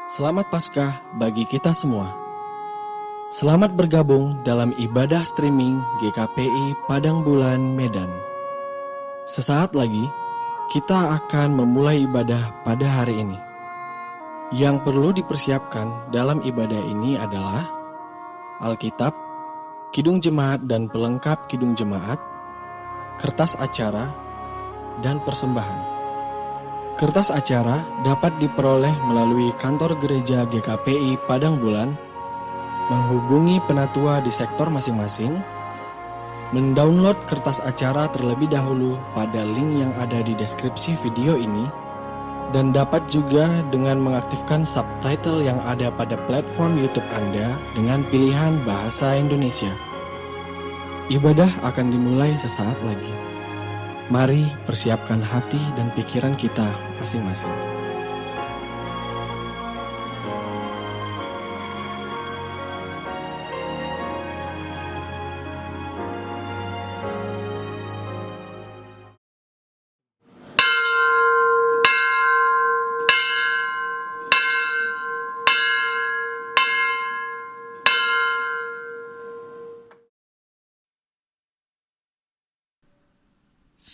Selamat Paskah bagi kita semua. Selamat bergabung dalam ibadah streaming GKPI Padang Bulan Medan. Sesaat lagi, kita akan memulai ibadah pada hari ini. Yang perlu dipersiapkan dalam ibadah ini adalah Alkitab, Kidung Jemaat dan pelengkap Kidung Jemaat, kertas acara, dan persembahan. Kertas acara dapat diperoleh melalui kantor gereja GKPI Padang Bulan, menghubungi penatua di sektor masing-masing, mendownload kertas acara terlebih dahulu pada link yang ada di deskripsi video ini, dan dapat juga dengan mengaktifkan subtitle yang ada pada platform YouTube Anda dengan pilihan bahasa Indonesia. Ibadah akan dimulai sesaat lagi. Mari persiapkan hati dan pikiran kita masing-masing.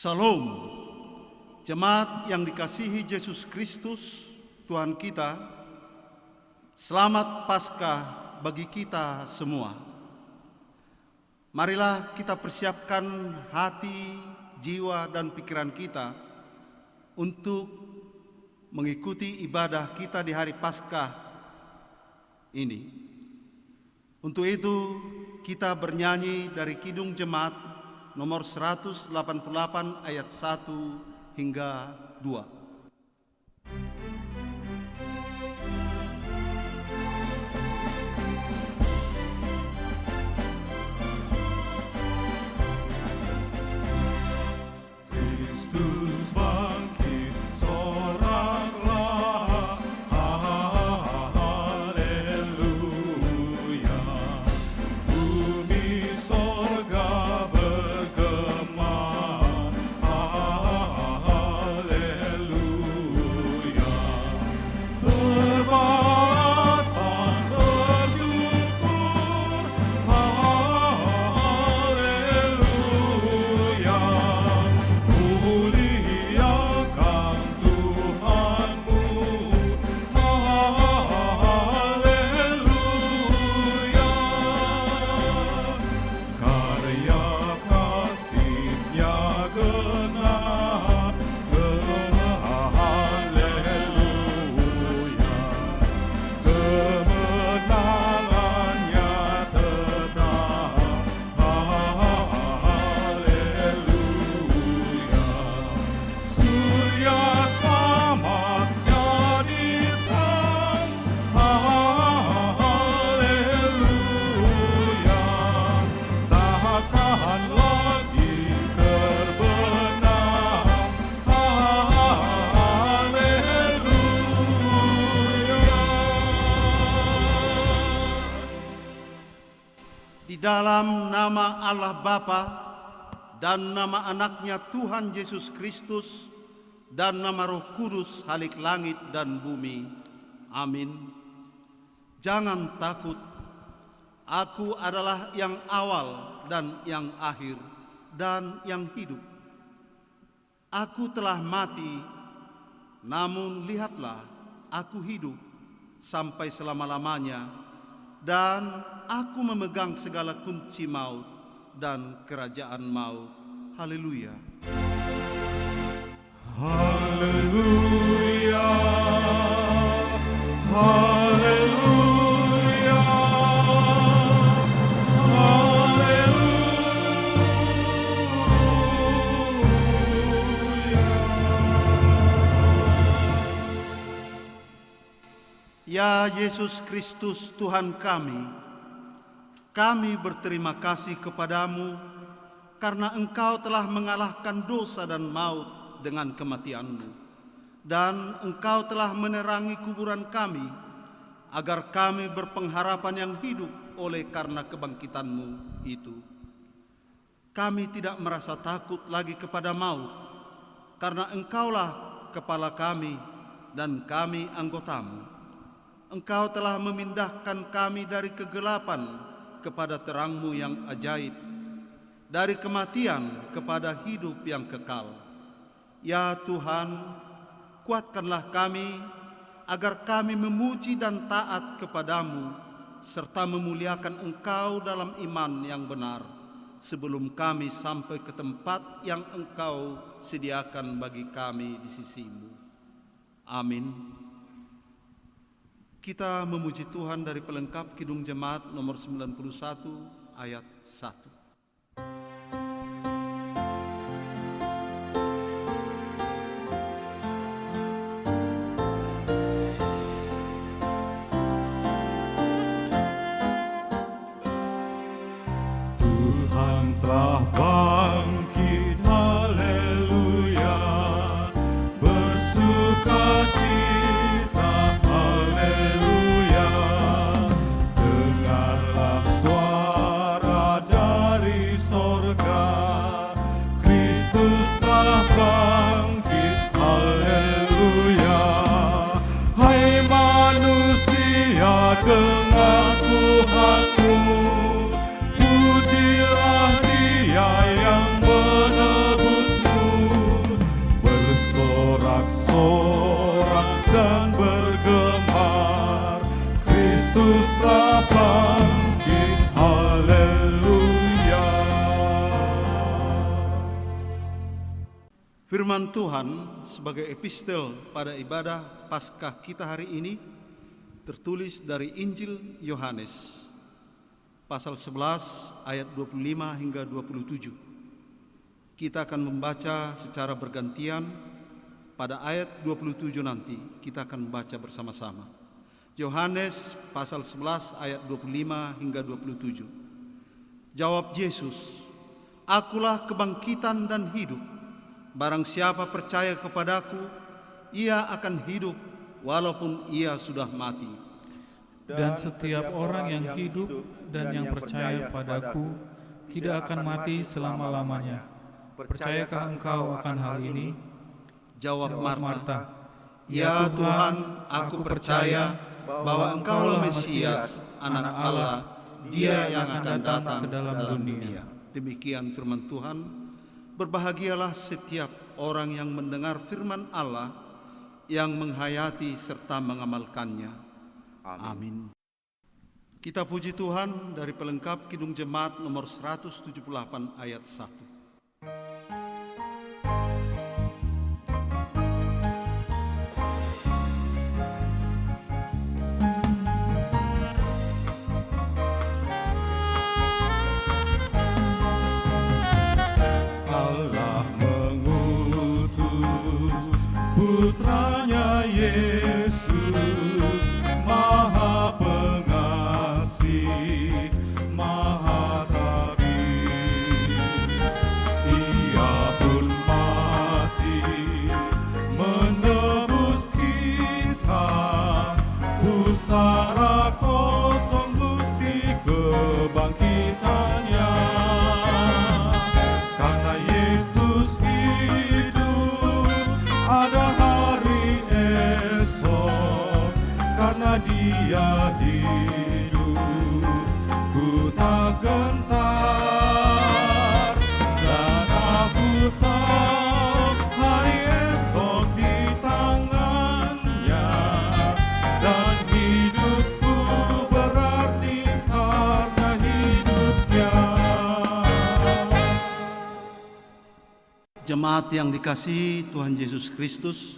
Salam, jemaat yang dikasihi Yesus Kristus, Tuhan kita. Selamat Paskah bagi kita semua. Marilah kita persiapkan hati, jiwa, dan pikiran kita untuk mengikuti ibadah kita di hari Paskah ini. Untuk itu, kita bernyanyi dari Kidung Jemaat nomor 188 ayat 1 hingga 2. Kristus bangkit, soraklah, haleluya. Bumi sorga bergema, haleluya. Terbalasan bersyukur, haleluya. Muliakan Tuhanmu, haleluya. Karya kasih-Nya genap, haleluya. Kemenangannya tetap, haleluya. Surya selamatnya di terang, haleluya. Takkan lagi terbenam, haleluya. Di dalam nama Allah Bapa dan nama anaknya Tuhan Yesus Kristus dan nama Roh Kudus halik langit dan bumi. Amin. Jangan takut. Aku adalah yang awal dan yang akhir dan yang hidup. Aku telah mati, namun lihatlah, aku hidup sampai selama-lamanya, dan aku memegang segala kunci maut dan kerajaan maut. Haleluya. Haleluya, haleluya, Ya Yesus Kristus Tuhan kami berterima kasih kepadamu karena Engkau telah mengalahkan dosa dan maut dengan kematian-Mu, dan Engkau telah menerangi kuburan kami agar kami berpengharapan yang hidup oleh karena kebangkitan-Mu itu. Kami tidak merasa takut lagi kepada maut, karena Engkaulah kepala kami dan kami anggotamu. Engkau telah memindahkan kami dari kegelapan kepada terang-Mu yang ajaib, dari kematian kepada hidup yang kekal. Ya Tuhan, kuatkanlah kami agar kami memuji dan taat kepadamu, serta memuliakan Engkau dalam iman yang benar, sebelum kami sampai ke tempat yang Engkau sediakan bagi kami di sisi-Mu. Amin. Kita memuji Tuhan dari pelengkap Kidung Jemaat nomor 91 ayat 1. Tuhan telah bangkit, haleluya, bersukacita, haleluya. Dengarlah suara dari sorga, Kristus telah bangkit, haleluya. Hai manusia, dengar Tuhanmu, pujilah Dia yang menebusmu, bersorak-sorak dan bergemar, Kristus telah bangkit, haleluya. Firman Tuhan sebagai epistel pada ibadah Paskah kita hari ini tertulis dari Injil Yohanes pasal 11 ayat 25 hingga 27. Kita akan membaca secara bergantian. Pada ayat 27 nanti kita akan membaca bersama-sama. Yohanes pasal 11 ayat 25 hingga 27. Jawab Yesus, "Akulah kebangkitan dan hidup. Barang siapa percaya kepadaku, ia akan hidup walaupun ia sudah mati. Dan setiap orang yang hidup dan yang percaya padaku tidak akan mati selama-lamanya. Percayakah engkau akan hal ini?" Jawab Marta, "Ya "Ya Tuhan, aku percaya bahwa Engkaulah Mesias, Anak Allah, Dia yang akan datang ke dalam dunia." Demikian firman Tuhan. Berbahagialah setiap orang yang mendengar firman Allah, yang menghayati serta mengamalkannya. Amin. Kita puji Tuhan dari pelengkap Kidung Jemaat nomor 178 ayat 1. Allah mengutus putranya Yesus, Maha Pengasih, Maha Tabib. Ia pun mati menebus kita, pusara kosong bukti kebangkitannya. Karena Yesus hidup, ada hari esok. Karena Dia hidup, ku tak gentar. Dan aku tahu hari esok di tangannya. Dan hidupku berarti karena hidupnya. Jemaat yang dikasihi Tuhan Yesus Kristus,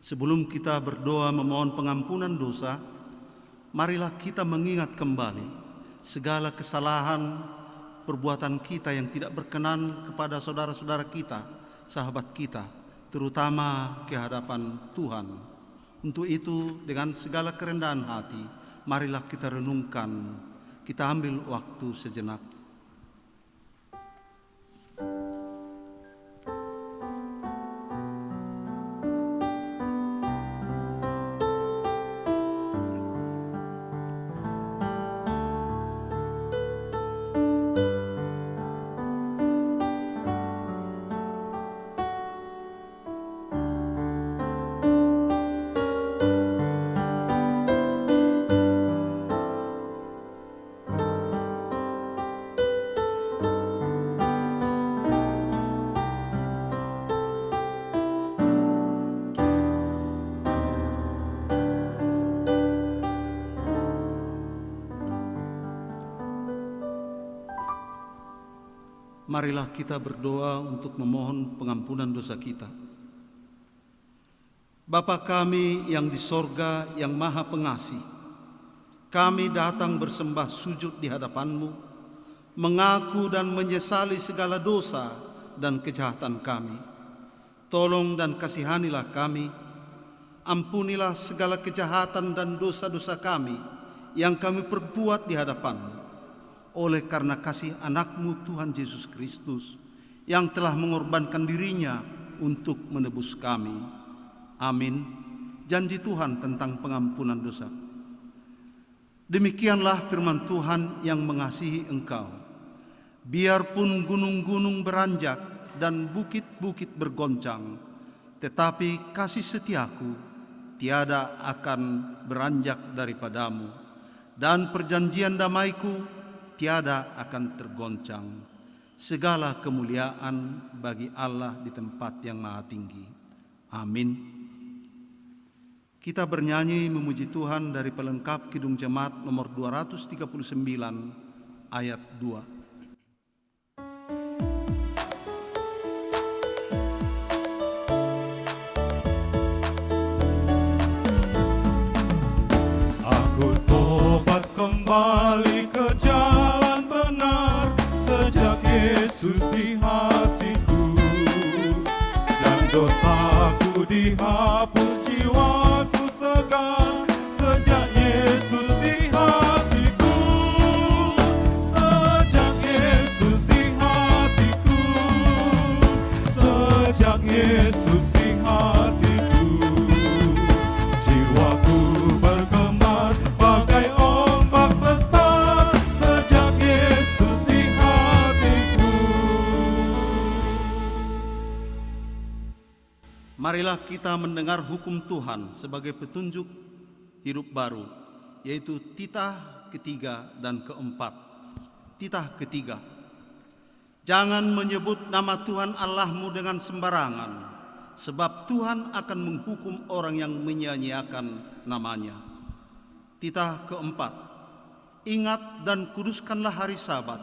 sebelum kita berdoa memohon pengampunan dosa, marilah kita mengingat kembali segala kesalahan perbuatan kita yang tidak berkenan kepada saudara-saudara kita, sahabat kita, terutama ke hadapan Tuhan. Untuk itu, dengan segala kerendahan hati, marilah kita renungkan, kita ambil waktu sejenak. Marilah kita berdoa untuk memohon pengampunan dosa kita. Bapa kami yang di sorga yang maha pengasih, kami datang bersembah sujud di hadapan-Mu, mengaku dan menyesali segala dosa dan kejahatan kami. Tolong dan kasihanilah kami, ampunilah segala kejahatan dan dosa-dosa kami yang kami perbuat di hadapan-Mu. Oleh karena kasih anak-Mu Tuhan Yesus Kristus yang telah mengorbankan dirinya untuk menebus kami. Amin. Janji Tuhan tentang pengampunan dosa. Demikianlah firman Tuhan yang mengasihi engkau. Biarpun gunung-gunung beranjak dan bukit-bukit bergoncang, tetapi kasih setiaku tiada akan beranjak daripadamu, dan perjanjian damaiku tiada akan tergoncang. Segala kemuliaan bagi Allah di tempat yang maha tinggi. Amin. Kita bernyanyi memuji Tuhan dari pelengkap Kidung Jemaat nomor 239 ayat 2. Aku tobat kembali ke jalan benar sejak Yesus di hatiku, dan dosaku dihapus, jiwaku segar sejak Yesus di hatiku. Sejak Yesus di hatiku, sejak Yesus di hatiku, jiwaku bergemar bagai ombak besar sejak Yesus di hatiku. Marilah kita mendengar hukum Tuhan sebagai petunjuk hidup baru, yaitu titah ketiga dan keempat. Titah ketiga, jangan menyebut nama Tuhan Allahmu dengan sembarangan, sebab Tuhan akan menghukum orang yang menyia-nyiakan namanya. Titah keempat, ingat dan kuduskanlah hari Sabat.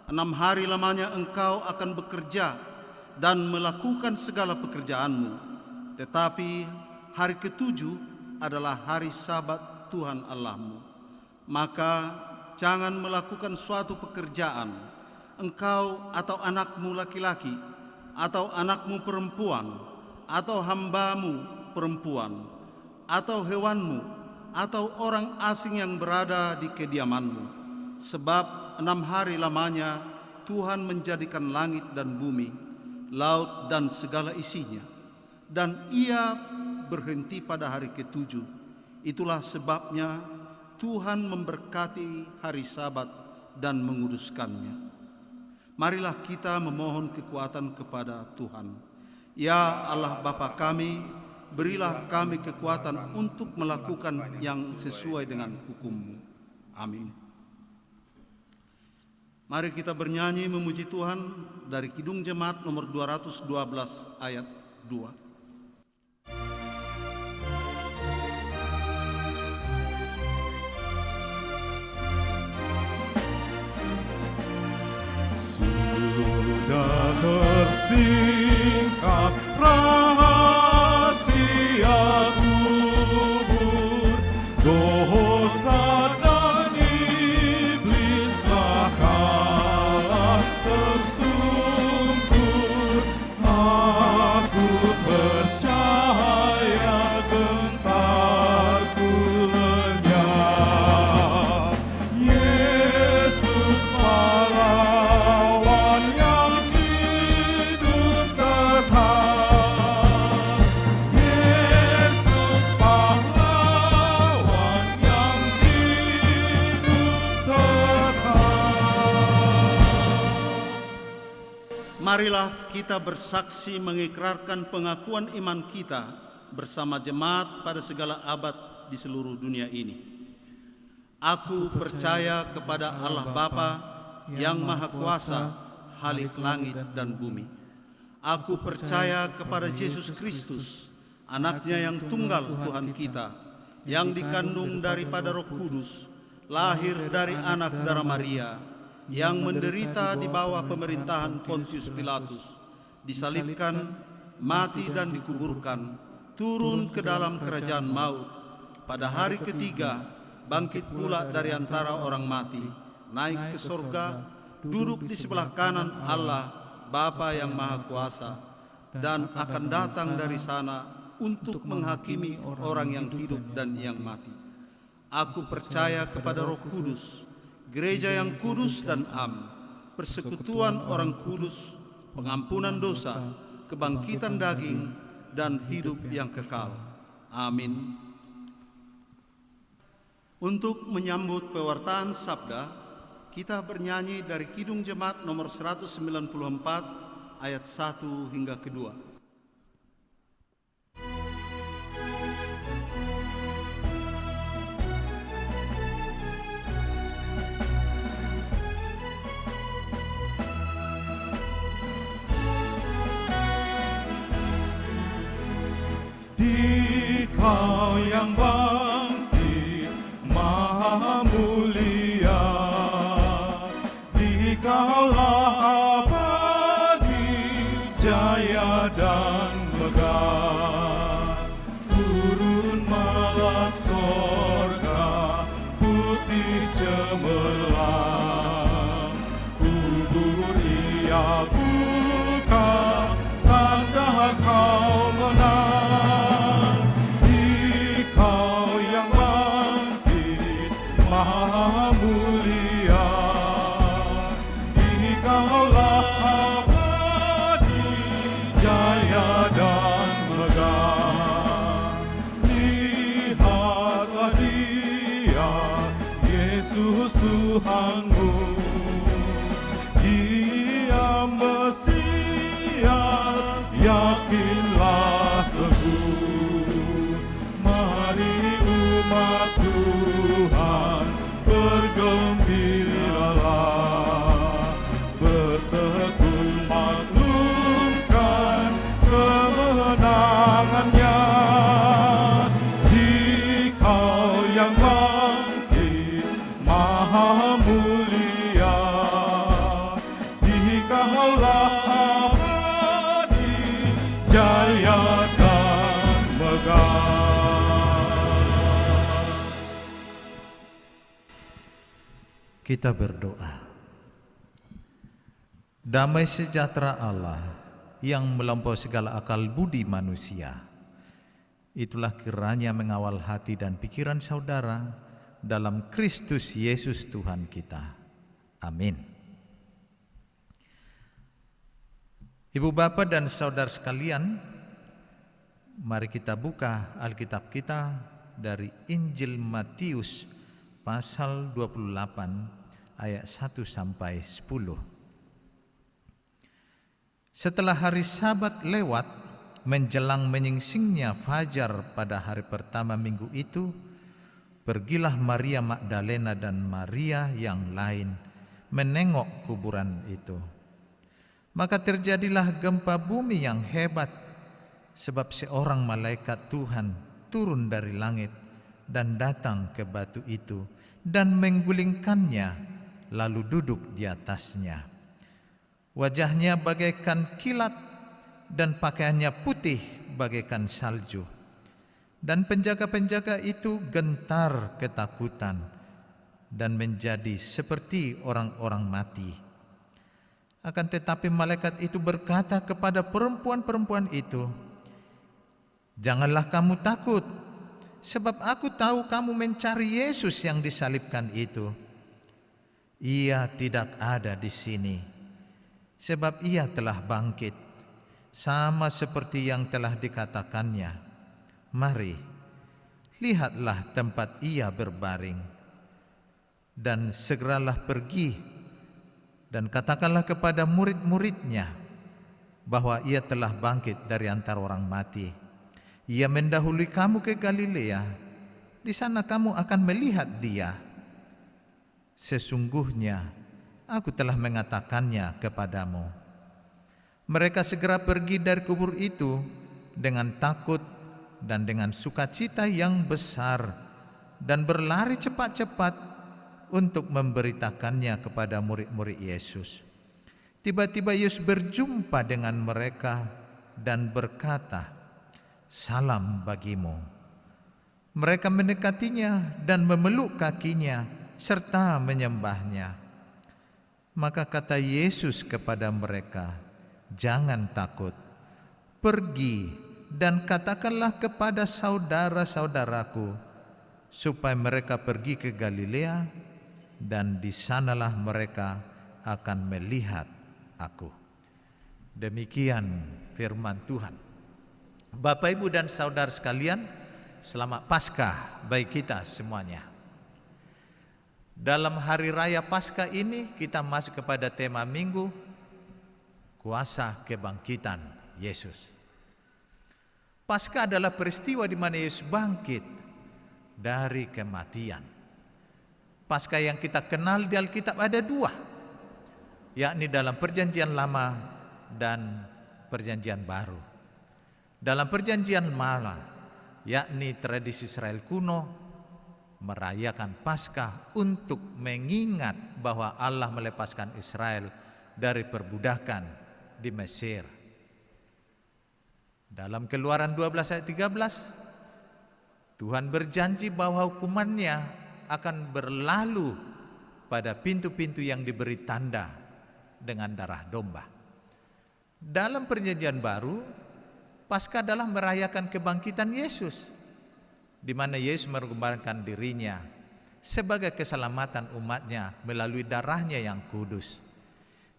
6 hari lamanya engkau akan bekerja dan melakukan segala pekerjaanmu. Tetapi hari ketujuh adalah hari Sabat Tuhan Allahmu. Maka jangan melakukan suatu pekerjaan, engkau atau anakmu laki-laki, atau anakmu perempuan, atau hambamu perempuan, atau hewanmu, atau orang asing yang berada di kediamanmu. Sebab 6 hari lamanya Tuhan menjadikan langit dan bumi, laut dan segala isinya, dan Ia berhenti pada hari ketujuh. Itulah sebabnya Tuhan memberkati hari Sabat dan menguduskannya. Marilah kita memohon kekuatan kepada Tuhan. Ya Allah Bapa kami, berilah kami kekuatan untuk melakukan yang sesuai dengan hukum-Mu. Amin. Mari kita bernyanyi memuji Tuhan dari Kidung Jemaat nomor 212 ayat 2. Sudah tersingkap rahasia kubur, dosa dan iblislah kalah tersungkur. Aku percaya gentarku lenyap. Yesus pahlawan yang hidup tetap. Yesus pahlawan yang hidup tetap. Marilah kita bersaksi mengikrarkan pengakuan iman kita bersama jemaat pada segala abad di seluruh dunia ini. Aku percaya kepada Allah Bapa yang Maha Kuasa, Halik langit dan bumi. Aku percaya kepada Yesus Kristus, Anaknya yang tunggal Tuhan kita, yang dikandung daripada Roh Kudus, lahir dari anak darah Maria, yang menderita di bawah pemerintahan Pontius Pilatus, disalibkan, mati dan dikuburkan, turun ke dalam kerajaan maut. Pada hari ketiga, bangkit pula dari antara orang mati, naik ke sorga, duduk di sebelah kanan Allah, Bapa yang Maha Kuasa, dan akan datang dari sana untuk menghakimi orang yang hidup dan yang mati. Aku percaya kepada Roh Kudus, gereja yang kudus dan am, persekutuan orang kudus, pengampunan dosa, kebangkitan daging, dan hidup yang kekal. Amin. Untuk menyambut pewartaan sabda, kita bernyanyi dari Kidung Jemaat nomor 194 ayat 1 hingga kedua. Dikau yang bangkit maha mulia, Dikaulah abadi, jaya dan megah. Turun malam sorga, putih cemerlang, kubur ia buka, tanda kau menang. Maha mulia, Dikaulah abadi, jaya dan megah. Lihatlah Dia, Yesus Tuhanmu, Dia Mesias, yakinlah teguh. Mari umat Tuhan, bergembiralah, bertekun maklumkan kemenangannya. Dikau yang bangkit maha mulia, Dikaulah abadi, jaya dan megah. Kita berdoa. Damai sejahtera Allah yang melampaui segala akal budi manusia, itulah kiranya mengawal hati dan pikiran saudara dalam Kristus Yesus Tuhan kita. Amin. Ibu bapa dan saudara sekalian, mari kita buka Alkitab kita dari Injil Matius pasal 28 ayat 1 sampai 10. Setelah hari Sabat lewat, menjelang menyingsingnya fajar pada hari pertama minggu itu, pergilah Maria Magdalena dan Maria yang lain menengok kuburan itu. Maka terjadilah gempa bumi yang hebat, sebab seorang malaikat Tuhan turun dari langit dan datang ke batu itu dan menggulingkannya, lalu duduk di atasnya. Wajahnya bagaikan kilat dan pakaiannya putih bagaikan salju. Dan penjaga-penjaga itu gentar ketakutan dan menjadi seperti orang-orang mati. Akan tetapi malaikat itu berkata kepada perempuan-perempuan itu, "Janganlah kamu takut, sebab aku tahu kamu mencari Yesus yang disalibkan itu. Ia tidak ada di sini, sebab ia telah bangkit, sama seperti yang telah dikatakannya. Mari, lihatlah tempat ia berbaring, dan segeralah pergi dan katakanlah kepada murid-muridnya bahwa ia telah bangkit dari antara orang mati. Ia mendahului kamu ke Galilea, di sana kamu akan melihat dia. Sesungguhnya aku telah mengatakannya kepadamu." Mereka segera pergi dari kubur itu dengan takut dan dengan sukacita yang besar, dan berlari cepat-cepat untuk memberitakannya kepada murid-murid Yesus. Tiba-tiba Yesus berjumpa dengan mereka dan berkata, "Salam bagimu." Mereka mendekatinya dan memeluk kakinya serta menyembahnya. Maka kata Yesus kepada mereka, "Jangan takut. Pergi dan katakanlah kepada saudara-saudaraku supaya mereka pergi ke Galilea, dan di sanalah mereka akan melihat aku." Demikian firman Tuhan. Bapak, Ibu, dan saudara sekalian, selamat Paskah bagi kita semuanya. Dalam hari raya Paskah ini kita masuk kepada tema minggu kuasa kebangkitan Yesus. Paskah adalah peristiwa di mana Yesus bangkit dari kematian. Paskah yang kita kenal di Alkitab ada dua, yakni dalam Perjanjian Lama dan Perjanjian Baru. Dalam Perjanjian Lama, yakni tradisi Israel kuno, merayakan Paskah untuk mengingat bahwa Allah melepaskan Israel dari perbudakan di Mesir. Dalam Keluaran 12 ayat 13, Tuhan berjanji bahwa hukumannya akan berlalu pada pintu-pintu yang diberi tanda dengan darah domba. Dalam Perjanjian Baru, Paskah adalah merayakan kebangkitan Yesus, di mana Yesus mengorbankan dirinya sebagai keselamatan umatnya melalui darahnya yang kudus.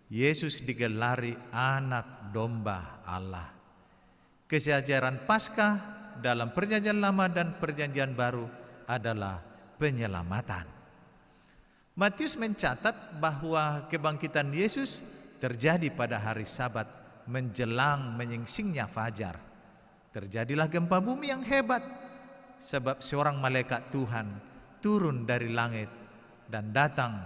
Yesus digelari anak domba Allah. Kesejaraan Paskah dalam Perjanjian Lama dan Perjanjian Baru adalah penyelamatan. Matius mencatat bahwa kebangkitan Yesus terjadi pada hari Sabat menjelang menyingsingnya fajar. Terjadilah gempa bumi yang hebat, sebab seorang malaikat Tuhan turun dari langit dan datang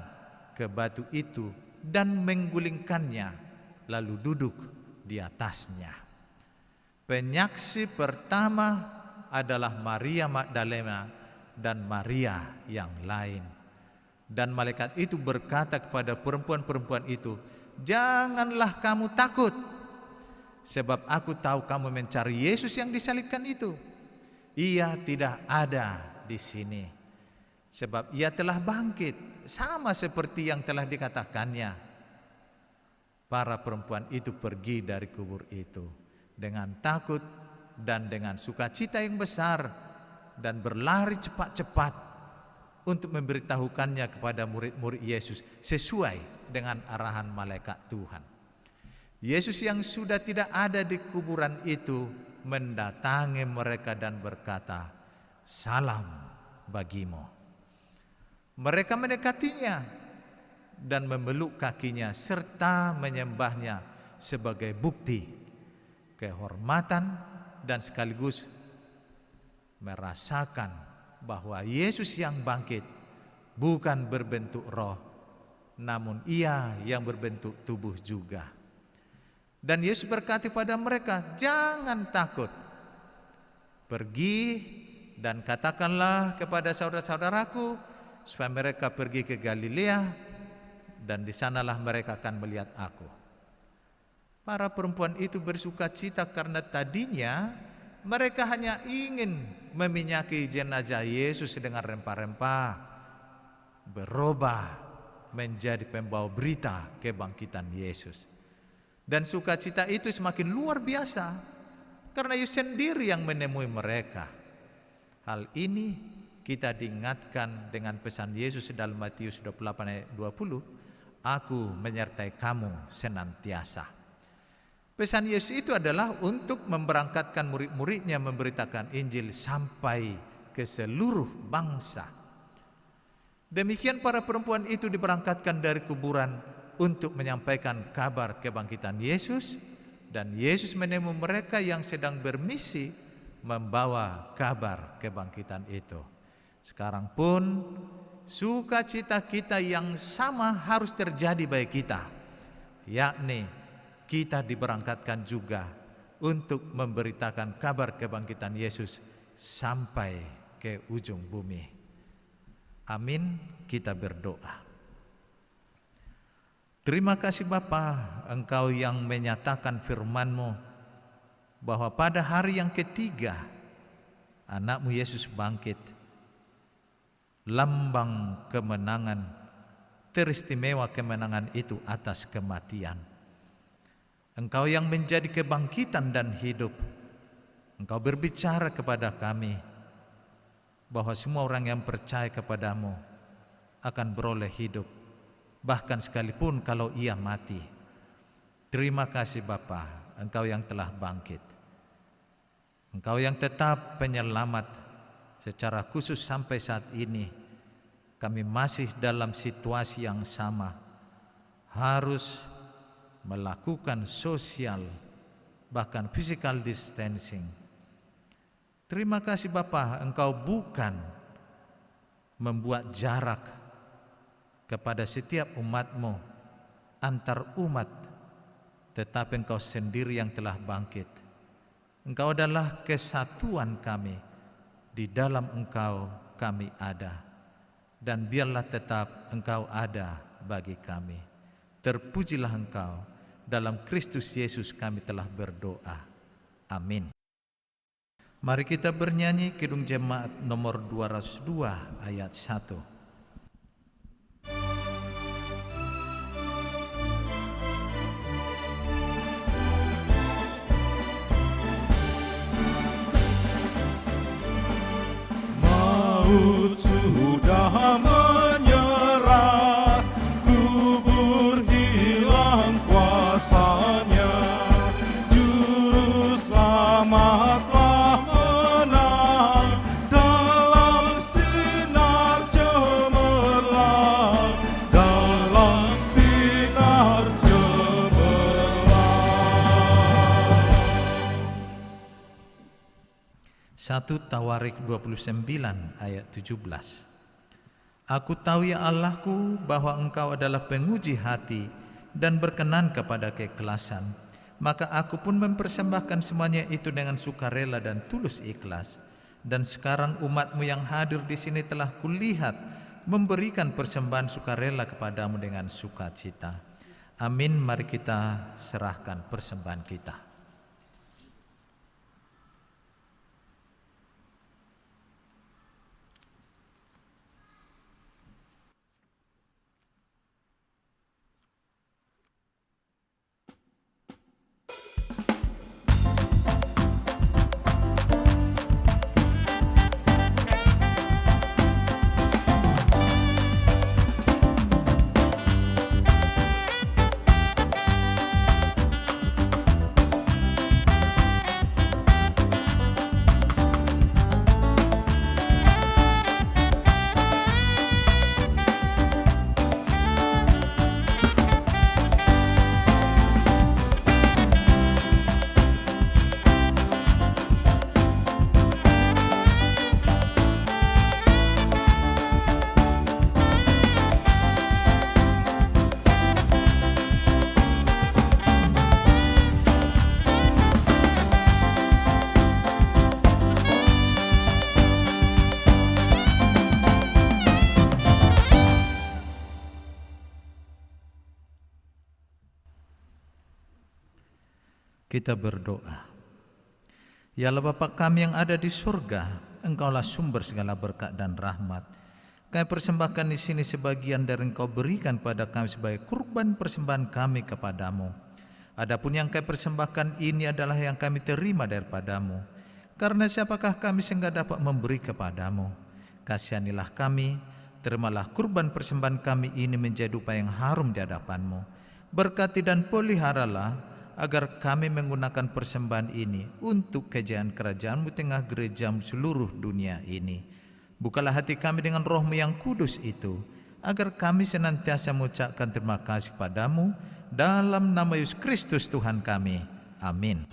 ke batu itu dan menggulingkannya, lalu duduk di atasnya. Penyaksi pertama adalah Maria Magdalena dan Maria yang lain. Dan malaikat itu berkata kepada perempuan-perempuan itu, "Janganlah kamu takut, sebab aku tahu kamu mencari Yesus yang disalibkan itu. Ia tidak ada di sini, sebab ia telah bangkit, sama seperti yang telah dikatakannya." Para perempuan itu pergi dari kubur itu dengan takut dan dengan sukacita yang besar, dan berlari cepat-cepat untuk memberitahukannya kepada murid-murid Yesus sesuai dengan arahan malaikat Tuhan. Yesus yang sudah tidak ada di kuburan itu mendatangi mereka dan berkata, "Salam bagimu." Mereka mendekatinya dan memeluk kakinya serta menyembahnya sebagai bukti kehormatan dan sekaligus merasakan bahwa Yesus yang bangkit bukan berbentuk roh, namun ia yang berbentuk tubuh juga. Dan Yesus berkata pada mereka, "Jangan takut. Pergi dan katakanlah kepada saudara-saudaraku supaya mereka pergi ke Galilea, dan di sanalah mereka akan melihat aku." Para perempuan itu bersukacita karena tadinya mereka hanya ingin meminyaki jenazah Yesus dengan rempah-rempah, berubah menjadi pembawa berita kebangkitan Yesus. Dan sukacita itu semakin luar biasa karena Yesus sendiri yang menemui mereka. Hal ini kita diingatkan dengan pesan Yesus dalam Matius 28 ayat 20, "Aku menyertai kamu senantiasa." Pesan Yesus itu adalah untuk memberangkatkan murid-muridnya memberitakan Injil sampai ke seluruh bangsa. Demikian para perempuan itu diberangkatkan dari kuburan untuk menyampaikan kabar kebangkitan Yesus, dan Yesus menemui mereka yang sedang bermisi membawa kabar kebangkitan itu. Sekarang pun sukacita kita yang sama harus terjadi bagi kita, yakni kita diberangkatkan juga untuk memberitakan kabar kebangkitan Yesus sampai ke ujung bumi. Amin. Kita berdoa. Terima kasih Bapa, Engkau yang menyatakan firman-Mu bahwa pada hari yang ketiga anak-Mu Yesus bangkit, lambang kemenangan, teristimewa kemenangan itu atas kematian. Engkau yang menjadi kebangkitan dan hidup. Engkau berbicara kepada kami bahwa semua orang yang percaya kepadamu akan beroleh hidup, bahkan sekalipun kalau ia mati. Terima kasih Bapa, Engkau yang telah bangkit. Engkau yang tetap penyelamat. Secara khusus sampai saat ini kami masih dalam situasi yang sama, harus melakukan social bahkan physical distancing. Terima kasih Bapa, Engkau bukan membuat jarak kepada setiap umat-Mu antar umat, tetapi Engkau sendiri yang telah bangkit. Engkau adalah kesatuan kami. Di dalam Engkau kami ada, dan biarlah tetap Engkau ada bagi kami. Terpujilah Engkau. Dalam Kristus Yesus kami telah berdoa. Amin. Mari kita bernyanyi Kidung Jemaat nomor 202 ayat 1. Maut sudah menyerah, kubur hilang kuasanya, juru selamat telah menang dalam sinar cemerlang, dalam sinar cemerlang. 1 Tawarik 29 ayat 17. Aku tahu ya Allahku bahwa Engkau adalah penguji hati dan berkenan kepada keikhlasan. Maka aku pun mempersembahkan semuanya itu dengan sukarela dan tulus ikhlas. Dan sekarang umat-Mu yang hadir di sini telah kulihat memberikan persembahan sukarela kepadamu dengan sukacita. Amin. Mari kita serahkan persembahan kita. Kita berdoa. Ya Allah Bapa kami yang ada di surga, Engkaulah sumber segala berkat dan rahmat. Kami persembahkan di sini sebagian dari Engkau berikan pada kami sebagai kurban persembahan kami kepadamu. Adapun yang kami persembahkan ini adalah yang kami terima daripadamu. Karena siapakah kami sehingga dapat memberi kepadamu? Kasihanilah kami, terimalah kurban persembahan kami ini menjadi upaya yang harum di hadapan-Mu. Berkati dan peliharalah agar kami menggunakan persembahan ini untuk kejayaan kerajaan-Mu tengah gereja seluruh dunia ini. Bukalah hati kami dengan Roh-Mu yang kudus itu, agar kami senantiasa mengucapkan terima kasih padamu, dalam nama Yesus Kristus Tuhan kami. Amin.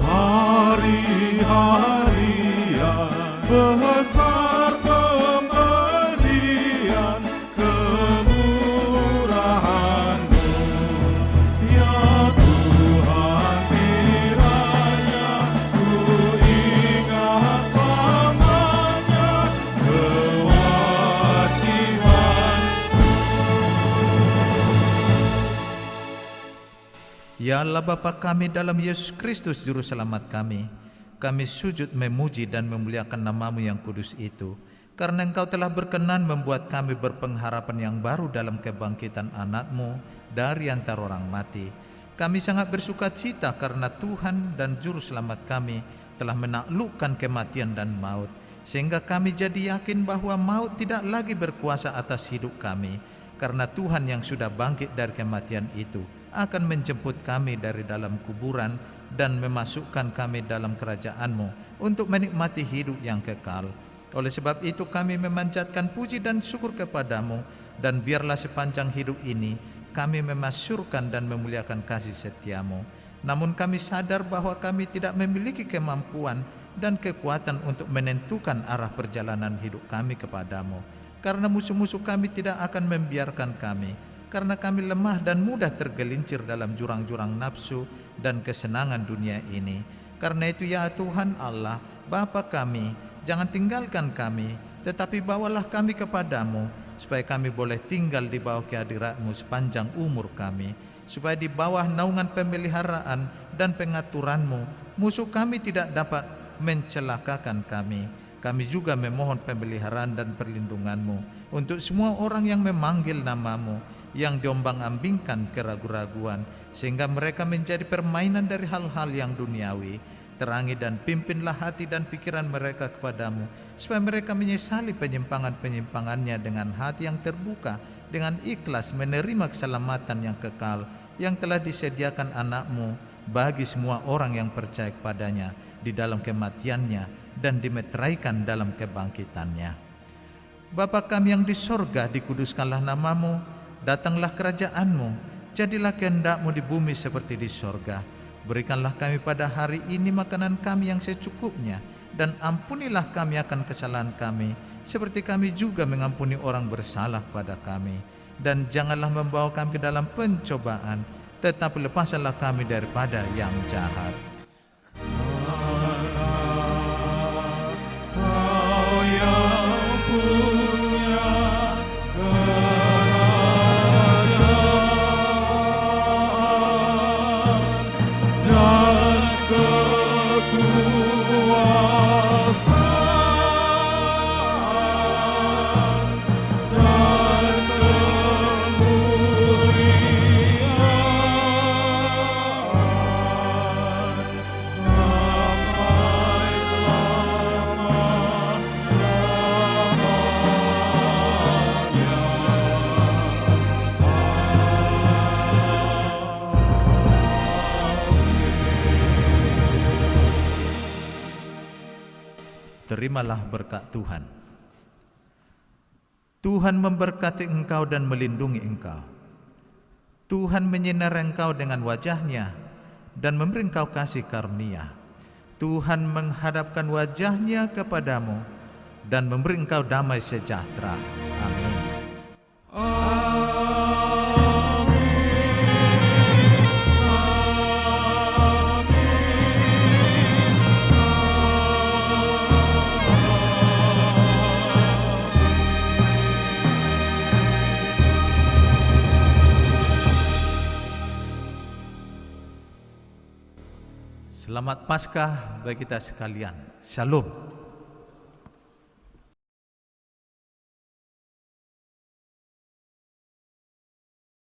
Hari-harian besar pemberian kemurahan-Mu, ya Tuhan, kiranya ku ingat selamanya Ya Allah Bapa kami dalam Yesus Kristus Juru Selamat kami sujud memuji dan memuliakan nama-Mu yang kudus itu, karena Engkau telah berkenan membuat kami berpengharapan yang baru dalam kebangkitan anak-Mu dari antara orang mati. Kami sangat bersuka cita karena Tuhan dan Juru Selamat kami telah menaklukkan kematian dan maut, sehingga kami jadi yakin bahwa maut tidak lagi berkuasa atas hidup kami, karena Tuhan yang sudah bangkit dari kematian itu akan menjemput kami dari dalam kuburan dan memasukkan kami dalam kerajaan-Mu untuk menikmati hidup yang kekal. Oleh sebab itu kami memanjatkan puji dan syukur kepada-Mu, dan biarlah sepanjang hidup ini kami memasyurkan dan memuliakan kasih setia-Mu. Namun kami sadar bahwa kami tidak memiliki kemampuan dan kekuatan untuk menentukan arah perjalanan hidup kami kepada-Mu, karena musuh-musuh kami tidak akan membiarkan kami, karena kami lemah dan mudah tergelincir dalam jurang-jurang nafsu dan kesenangan dunia ini. Karena itu ya Tuhan Allah, Bapa kami, jangan tinggalkan kami, tetapi bawalah kami kepada-Mu, supaya kami boleh tinggal di bawah kehadirat-Mu sepanjang umur kami, supaya di bawah naungan pemeliharaan dan pengaturan-Mu, musuh kami tidak dapat mencelakakan kami. Kami juga memohon pemeliharaan dan perlindungan-Mu untuk semua orang yang memanggil nama-Mu, yang diombang-ambingkan keraguan-raguan, sehingga mereka menjadi permainan dari hal-hal yang duniawi. Terangi dan pimpinlah hati dan pikiran mereka kepada-Mu, supaya mereka menyesali penyimpangan-penyimpangannya dengan hati yang terbuka, dengan ikhlas menerima keselamatan yang kekal yang telah disediakan anak-Mu bagi semua orang yang percaya kepadanya di dalam kematiannya dan dimeteraikan dalam kebangkitannya. Bapa kami yang di sorga, dikuduskanlah nama-Mu, datanglah kerajaan-Mu, jadilah kehendak-Mu di bumi seperti di sorga. Berikanlah kami pada hari ini makanan kami yang secukupnya, dan ampunilah kami akan kesalahan kami, seperti kami juga mengampuni orang bersalah pada kami. Dan janganlah membawa kami ke dalam pencobaan, tetapi lepaskanlah kami daripada yang jahat. Kau yang punya kerajaan dan kekuasaan dan kemuliaan sampai Terimalah berkat Tuhan. Tuhan memberkati engkau dan melindungi engkau. Tuhan menyinari engkau dengan wajah-Nya dan memberi engkau kasih karunia. Tuhan menghadapkan wajah-Nya kepadamu dan memberi engkau damai sejahtera. Amin. Selamat Paskah bagi kita sekalian. Shalom.